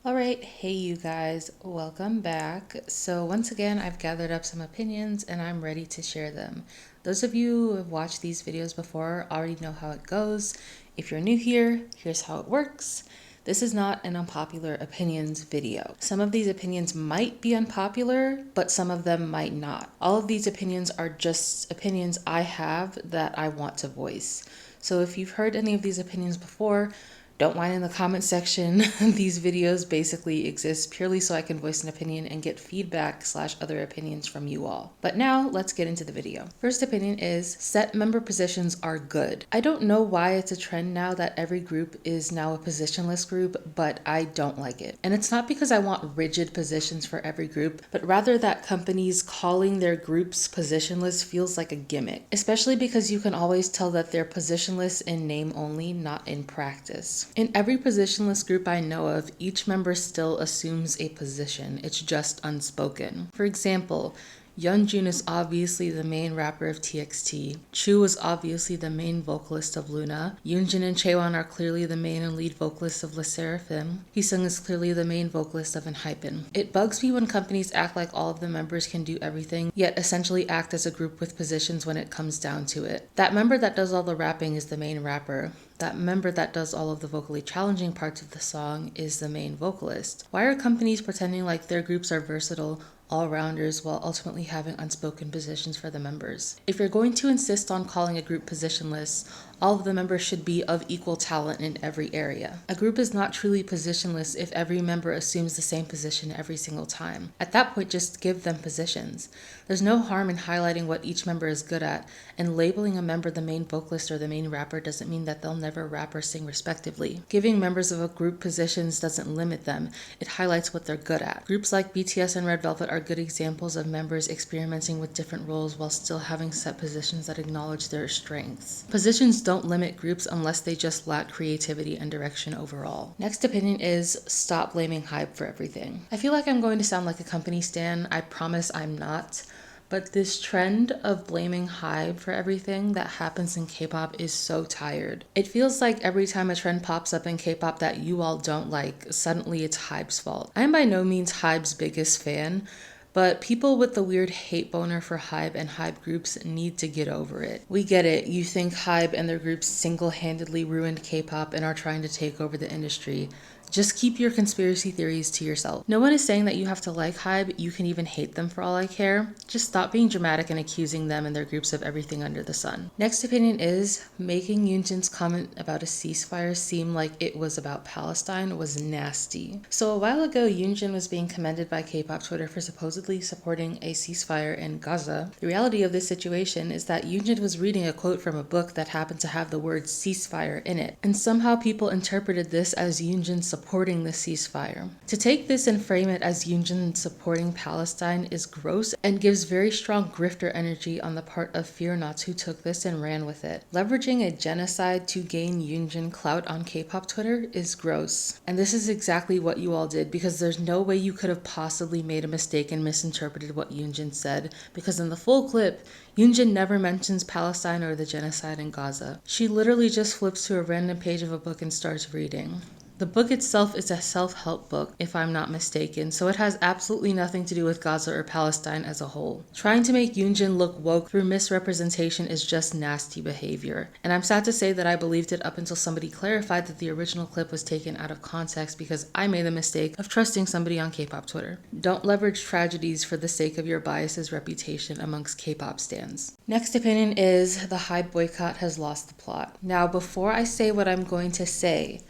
Alright, hey you guys, welcome back. So once again, I've gathered up some opinions and I'm ready to share them. Those of you who have watched these videos before already know how it goes. If you're new here, here's how it works. This is not an unpopular opinions video. Some of these opinions might be unpopular, but some of them might not. All of these opinions are just opinions I have that I want to voice. So if you've heard any of these opinions before, don't whine in the comment section. These videos basically exist purely so I can voice an opinion and get feedback/other opinions from you all. But now let's get into the video. First opinion is set member positions are good. I don't know why it's a trend now that every group is now a positionless group, but I don't like it. And it's not because I want rigid positions for every group, but rather that companies calling their groups positionless feels like a gimmick, especially because you can always tell that they're positionless in name only, not in practice. In every positionless group I know of, each member still assumes a position. It's just unspoken. For example, Yeonjun is obviously the main rapper of TXT. Chu is obviously the main vocalist of Luna. Yoonjin and Chaewon are clearly the main and lead vocalists of Le Sserafim. Heesung is clearly the main vocalist of Enhypen. It bugs me when companies act like all of the members can do everything, yet essentially act as a group with positions when it comes down to it. That member that does all the rapping is the main rapper. That member that does all of the vocally challenging parts of the song is the main vocalist. Why are companies pretending like their groups are versatile all-rounders while ultimately having unspoken positions for the members? If you're going to insist on calling a group positionless, all of the members should be of equal talent in every area. A group is not truly positionless if every member assumes the same position every single time. At that point, just give them positions. There's no harm in highlighting what each member is good at, and labeling a member the main vocalist or the main rapper doesn't mean that they'll never rap or sing respectively. Giving members of a group positions doesn't limit them, it highlights what they're good at. Groups like BTS and Red Velvet are good examples of members experimenting with different roles while still having set positions that acknowledge their strengths. Positions don't limit groups unless they just lack creativity and direction overall. Next opinion is stop blaming HYBE for everything. I feel like I'm going to sound like a company stan. I promise I'm not. But this trend of blaming HYBE for everything that happens in K-pop is so tired. It feels like every time a trend pops up in K-pop that you all don't like, suddenly it's HYBE's fault. I am by no means HYBE's biggest fan, but people with the weird hate boner for HYBE and HYBE groups need to get over it. We get it. You think HYBE and their groups single-handedly ruined K-pop and are trying to take over the industry. Just keep your conspiracy theories to yourself. No one is saying that you have to like HYBE, you can even hate them for all I care. Just stop being dramatic and accusing them and their groups of everything under the sun. Next opinion is making Yoonjin's comment about a ceasefire seem like it was about Palestine was nasty. So a while ago, Yoonjin was being commended by K-pop Twitter for supposedly supporting a ceasefire in Gaza. The reality of this situation is that Yoonjin was reading a quote from a book that happened to have the word ceasefire in it, and somehow people interpreted this as Yoonjin supporting the ceasefire. To take this and frame it as Yoonjin supporting Palestine is gross and gives very strong grifter energy on the part of Fear Nots who took this and ran with it. Leveraging a genocide to gain Yoonjin clout on K-pop Twitter is gross. And this is exactly what you all did, because there's no way you could have possibly made a mistake and misinterpreted what Yoonjin said, because in the full clip, Yoonjin never mentions Palestine or the genocide in Gaza. She literally just flips to a random page of a book and starts reading. The book itself is a self-help book, if I'm not mistaken, so it has absolutely nothing to do with Gaza or Palestine as a whole. Trying to make Yoonjin look woke through misrepresentation is just nasty behavior. And I'm sad to say that I believed it up until somebody clarified that the original clip was taken out of context because I made the mistake of trusting somebody on K-pop Twitter. Don't leverage tragedies for the sake of your bias's reputation amongst K-pop stans. Next opinion is the HYBE boycott has lost the plot. Now, before I say what I'm going to say,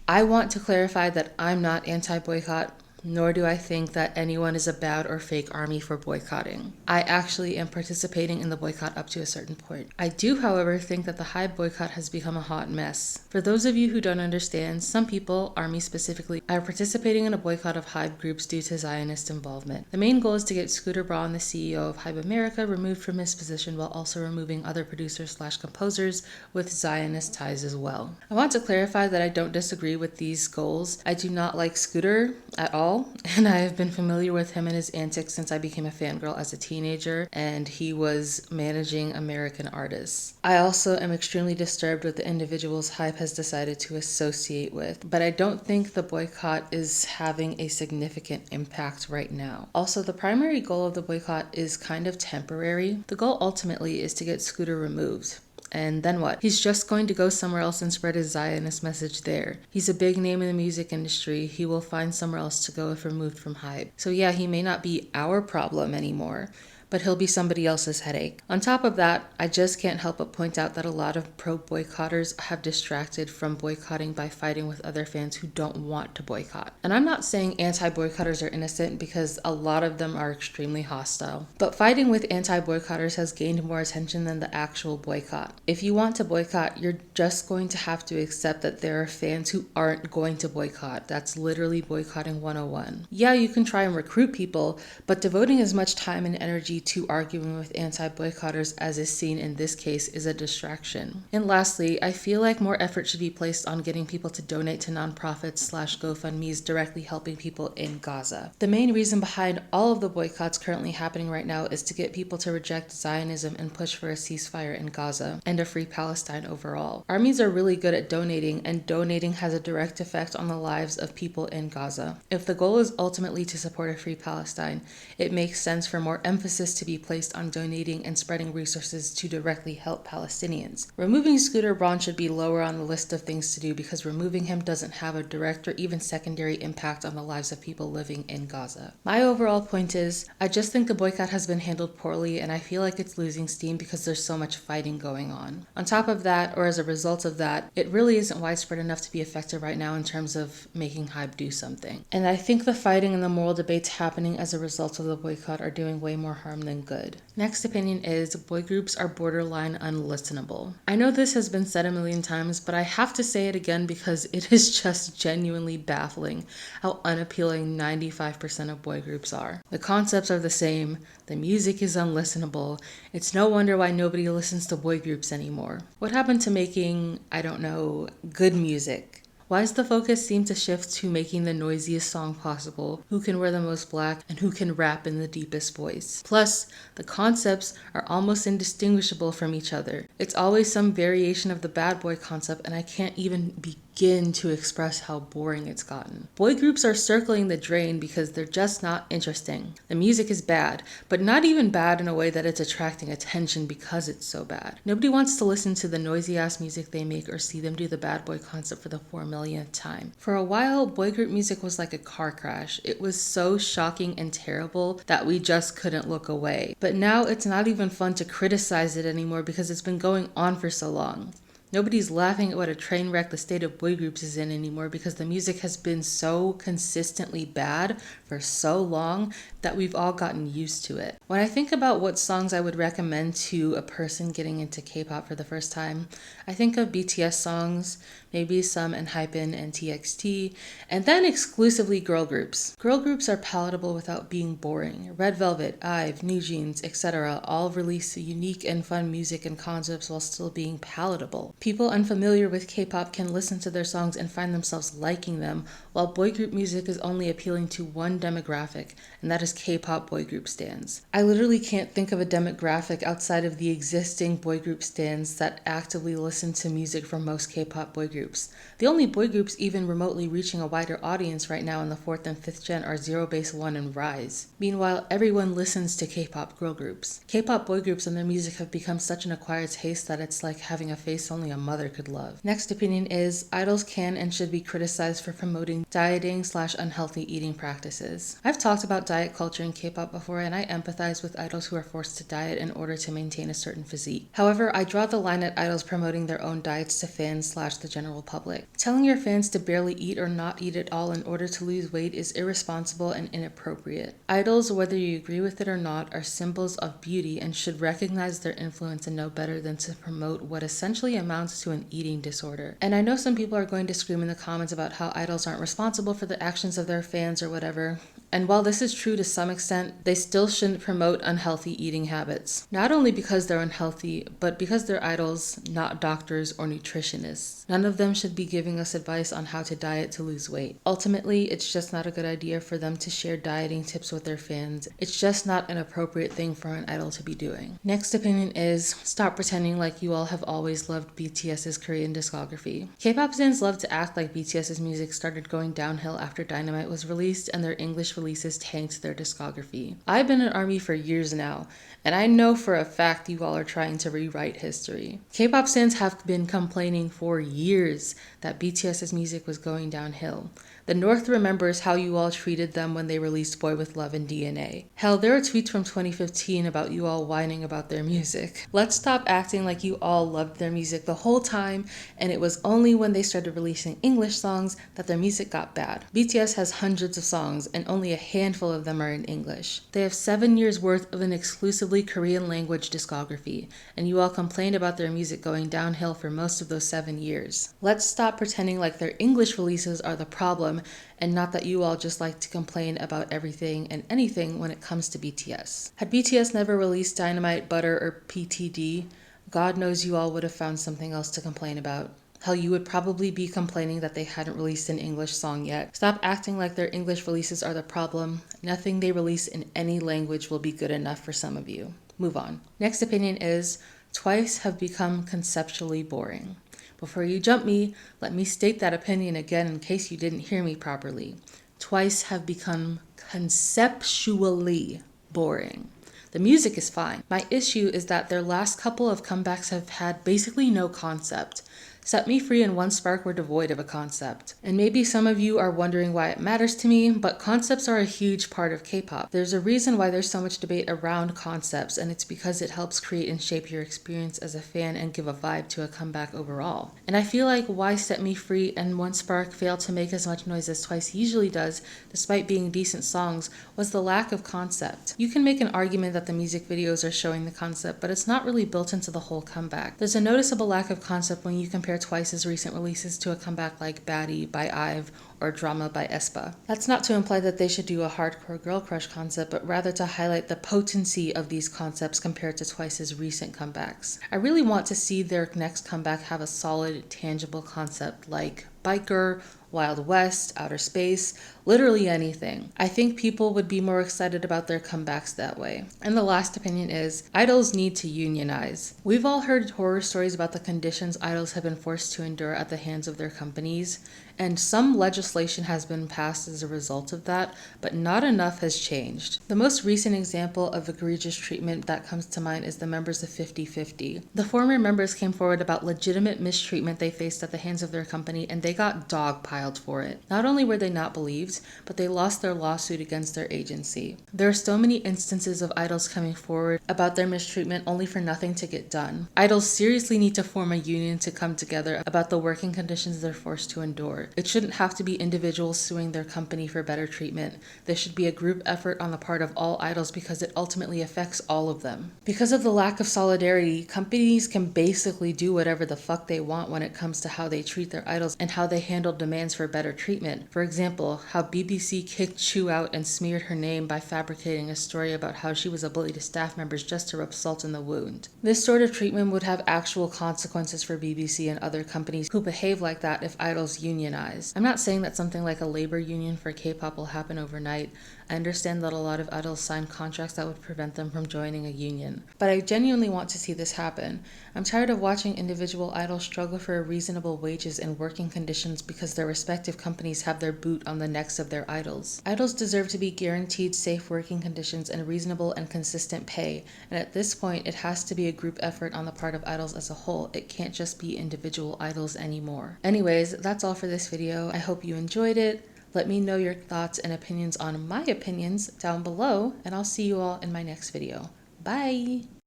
I want to clarify that I'm not anti-boycott, nor do I think that anyone is a bad or fake army for boycotting. I actually am participating in the boycott up to a certain point. I do, however, think that the HYBE boycott has become a hot mess. For those of you who don't understand, some people, ARMY specifically, are participating in a boycott of HYBE groups due to Zionist involvement. The main goal is to get Scooter Braun, the CEO of HYBE America, removed from his position while also removing other producers/composers with Zionist ties as well. I want to clarify that I don't disagree with these goals. I do not like Scooter at all. all, and I have been familiar with him and his antics since I became a fangirl as a teenager, and he was managing American artists. I also am extremely disturbed with the individuals Hype has decided to associate with, but I don't think the boycott is having a significant impact right now. Also, the primary goal of the boycott is kind of temporary. The goal ultimately is to get Scooter removed. And then what? He's just going to go somewhere else and spread his Zionist message there. He's a big name in the music industry. He will find somewhere else to go if removed from Hype. So yeah, he may not be our problem anymore, but he'll be somebody else's headache. On top of that, I just can't help but point out that a lot of pro-boycotters have distracted from boycotting by fighting with other fans who don't want to boycott. And I'm not saying anti-boycotters are innocent, because a lot of them are extremely hostile. But fighting with anti-boycotters has gained more attention than the actual boycott. If you want to boycott, you're just going to have to accept that there are fans who aren't going to boycott. That's literally boycotting 101. Yeah, you can try and recruit people, but devoting as much time and energy to arguing with anti-boycotters as is seen in this case is a distraction. And lastly, I feel like more effort should be placed on getting people to donate to nonprofits / GoFundMes directly helping people in Gaza. The main reason behind all of the boycotts currently happening right now is to get people to reject Zionism and push for a ceasefire in Gaza and a free Palestine overall. Armies are really good at donating, and donating has a direct effect on the lives of people in Gaza. If the goal is ultimately to support a free Palestine, it makes sense for more emphasis to be placed on donating and spreading resources to directly help Palestinians. Removing Scooter Braun should be lower on the list of things to do, because removing him doesn't have a direct or even secondary impact on the lives of people living in Gaza. My overall point is, I just think the boycott has been handled poorly, and I feel like it's losing steam because there's so much fighting going on. On top of that, or as a result of that, it really isn't widespread enough to be effective right now in terms of making Hype do something. And I think the fighting and the moral debates happening as a result of the boycott are doing way more harm than good. Next opinion is, boy groups are borderline unlistenable. I know this has been said a million times, but I have to say it again because it is just genuinely baffling how unappealing 95% of boy groups are. The concepts are the same, the music is unlistenable. It's no wonder why nobody listens to boy groups anymore. What happened to making, I don't know, good music? Why does the focus seem to shift to making the noisiest song possible, who can wear the most black, and who can rap in the deepest voice? Plus, the concepts are almost indistinguishable from each other. It's always some variation of the bad boy concept, and I can't even begin to express how boring it's gotten. Boy groups are circling the drain because they're just not interesting. The music is bad, but not even bad in a way that it's attracting attention because it's so bad. Nobody wants to listen to the noisy ass music they make or see them do the bad boy concept for the 4 millionth time. For a while, boy group music was like a car crash. It was so shocking and terrible that we just couldn't look away. But now it's not even fun to criticize it anymore because it's been going on for so long. Nobody's laughing at what a train wreck the state of boy groups is in anymore because the music has been so consistently bad for so long that we've all gotten used to it. When I think about what songs I would recommend to a person getting into K-pop for the first time, I think of BTS songs, maybe some ENHYPEN and TXT, and then exclusively girl groups. Girl groups are palatable without being boring. Red Velvet, IVE, New Jeans, etc. all release unique and fun music and concepts while still being palatable. People unfamiliar with K-pop can listen to their songs and find themselves liking them, while boy group music is only appealing to one demographic, and that is K-pop boy group stans. I literally can't think of a demographic outside of the existing boy group stans that actively listen to music from most K-pop boy groups. The only boy groups even remotely reaching a wider audience right now in the 4th and 5th gen are Zero Base One and Rise. Meanwhile, everyone listens to K-pop girl groups. K-pop boy groups and their music have become such an acquired taste that it's like having a face only a mother could love. Next opinion is, idols can and should be criticized for promoting dieting / unhealthy eating practices. I've talked about diet culture in K-pop before, and I empathize with idols who are forced to diet in order to maintain a certain physique. However, I draw the line at idols promoting their own diets to fans / the general public. Telling your fans to barely eat or not eat at all in order to lose weight is irresponsible and inappropriate. Idols, whether you agree with it or not, are symbols of beauty and should recognize their influence and know better than to promote what essentially amounts to an eating disorder. And I know some people are going to scream in the comments about how idols aren't responsible for the actions of their fans or whatever. And while this is true to some extent, they still shouldn't promote unhealthy eating habits. Not only because they're unhealthy, but because they're idols, not doctors or nutritionists. None of them should be giving us advice on how to diet to lose weight. Ultimately, it's just not a good idea for them to share dieting tips with their fans. It's just not an appropriate thing for an idol to be doing. Next opinion is, stop pretending like you all have always loved BTS's Korean discography. K-pop fans love to act like BTS's music started going downhill after Dynamite was released and their English releases tanked their discography. I've been in ARMY for years now, and I know for a fact you all are trying to rewrite history. K-pop fans have been complaining for years that BTS's music was going downhill. The North remembers how you all treated them when they released Boy With Love and DNA. Hell, there are tweets from 2015 about you all whining about their music. Let's stop acting like you all loved their music the whole time, and it was only when they started releasing English songs that their music got bad. BTS has hundreds of songs, and only a handful of them are in English. They have 7 years worth of an exclusively Korean language discography, and you all complained about their music going downhill for most of those 7 years. Let's stop pretending like their English releases are the problem, and not that you all just like to complain about everything and anything when it comes to BTS. Had BTS never released Dynamite, Butter, or PTD, God knows you all would have found something else to complain about. Hell, you would probably be complaining that they hadn't released an English song yet. Stop acting like their English releases are the problem. Nothing they release in any language will be good enough for some of you. Move on. Next opinion is, Twice have become conceptually boring. Before you jump me, let me state that opinion again in case you didn't hear me properly. Twice have become conceptually boring. The music is fine. My issue is that their last couple of comebacks have had basically no concept. Set Me Free and One Spark were devoid of a concept. And maybe some of you are wondering why it matters to me, but concepts are a huge part of K-pop. There's a reason why there's so much debate around concepts, and it's because it helps create and shape your experience as a fan and give a vibe to a comeback overall. And I feel like why Set Me Free and One Spark failed to make as much noise as Twice usually does, despite being decent songs, was the lack of concept. You can make an argument that the music videos are showing the concept, but it's not really built into the whole comeback. There's a noticeable lack of concept when you compare Twice's recent releases to a comeback like Baddie by IVE or Drama by aespa. That's not to imply that they should do a hardcore girl crush concept, but rather to highlight the potency of these concepts compared to Twice's recent comebacks. I really want to see their next comeback have a solid, tangible concept like Biker, Wild West, Outer Space, literally anything. I think people would be more excited about their comebacks that way. And the last opinion is, idols need to unionize. We've all heard horror stories about the conditions idols have been forced to endure at the hands of their companies, and some legislation has been passed as a result of that, but not enough has changed. The most recent example of egregious treatment that comes to mind is the members of 50/50. The former members came forward about legitimate mistreatment they faced at the hands of their company, and they got dogpiled for it. Not only were they not believed, but they lost their lawsuit against their agency. There are so many instances of idols coming forward about their mistreatment only for nothing to get done. Idols seriously need to form a union to come together about the working conditions they're forced to endure. It shouldn't have to be individuals suing their company for better treatment. There should be a group effort on the part of all idols because it ultimately affects all of them. Because of the lack of solidarity, companies can basically do whatever the fuck they want when it comes to how they treat their idols and how they handle demands for better treatment. For example, how BBC kicked Chu out and smeared her name by fabricating a story about how she was a bully to staff members just to rub salt in the wound. This sort of treatment would have actual consequences for BBC and other companies who behave like that if idols unionize. I'm not saying that something like a labor union for K-pop will happen overnight. I understand that a lot of idols sign contracts that would prevent them from joining a union, but I genuinely want to see this happen. I'm tired of watching individual idols struggle for reasonable wages and working conditions because their respective companies have their boot on the necks of their idols. Idols deserve to be guaranteed safe working conditions and reasonable and consistent pay, and at this point it has to be a group effort on the part of idols as a whole. It can't just be individual idols anymore. Anyways, that's all for this video. I hope you enjoyed it. Let me know your thoughts and opinions on my opinions down below, and I'll see you all in my next video. Bye!